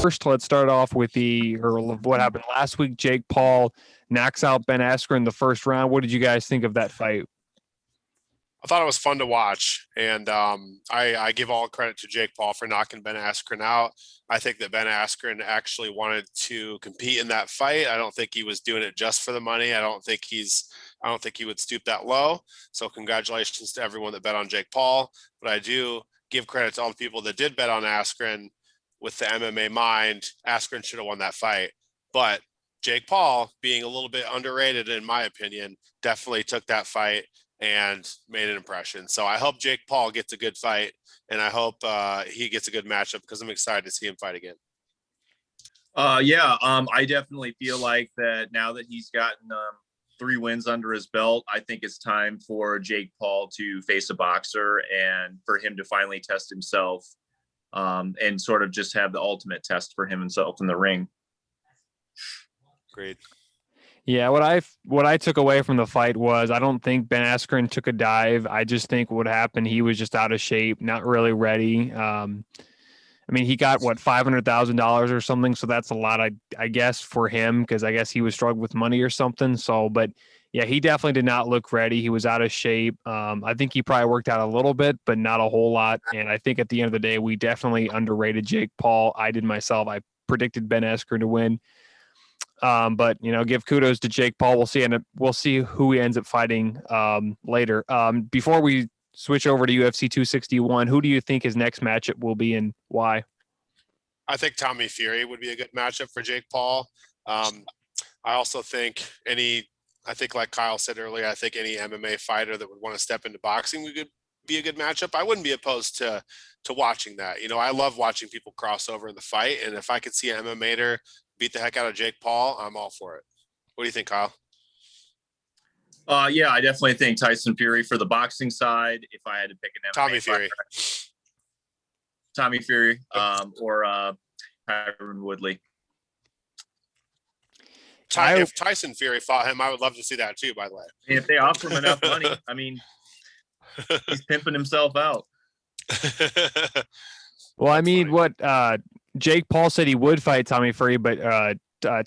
First, let's start off with what happened last week. Jake Paul knocks out Ben Askren in the first round. What did you guys think of that fight? I thought it was fun to watch, and I give all credit to Jake Paul for knocking Ben Askren out. I think that Ben Askren actually wanted to compete in that fight. I don't think he was doing it just for the money. I don't think he would stoop that low. So congratulations to everyone that bet on Jake Paul. But I do give credit to all the people that did bet on Askren with the MMA mind. Askren should have won that fight, but Jake Paul, being a little bit underrated in my opinion, definitely took that fight and made an impression. So I hope Jake Paul gets a good fight, and I hope he gets a good matchup because I'm excited to see him fight again. I definitely feel like that now that he's gotten 3 wins under his belt, I think it's time for Jake Paul to face a boxer and for him to finally test himself and sort of just have the ultimate test for himself in the ring. Great. Yeah, what I took away from the fight was I don't think Ben Askren took a dive. I just think what happened, he was just out of shape, not really ready. He got $500,000 or something, so that's a lot, I guess, for him because I guess he was struggling with money or something. So, but yeah, he definitely did not look ready. He was out of shape. I think he probably worked out a little bit, but not a whole lot. And I think at the end of the day, we definitely underrated Jake Paul. I did myself. I predicted Ben Askren to win. But give kudos to Jake Paul. We'll see who he ends up fighting later. Before we switch over to UFC 261, who do you think his next matchup will be and why? I think Tommy Fury would be a good matchup for Jake Paul. I also think like Kyle said earlier, I think any MMA fighter that would want to step into boxing would be a good matchup. I wouldn't be opposed to watching that. I love watching people cross over in the fight, and if I could see an MMAter beat the heck out of Jake Paul, I'm all for it. What do you think, Kyle? I definitely think Tyson Fury for the boxing side. If I had to pick an MMA Tommy Fury, or Tyron Woodley. If Tyson Fury fought him, I would love to see that too, by the way. If they offer him enough money, he's pimping himself out. Well, what Jake Paul said he would fight Tommy Fury, but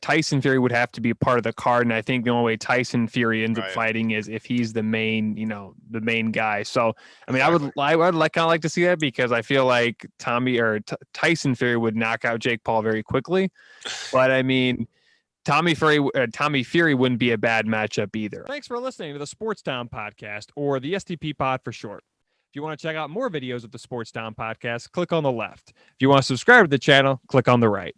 Tyson Fury would have to be a part of the card, and I think the only way Tyson Fury ends up fighting is if he's the main guy. So, I would kind of like to see that because I feel like Tyson Fury would knock out Jake Paul very quickly, but Tommy Fury wouldn't be a bad matchup either. Thanks for listening to the Sports Town Podcast, or the STP Pod for short. If you want to check out more videos of the Sports Town Podcast, click on the left. If you want to subscribe to the channel, click on the right.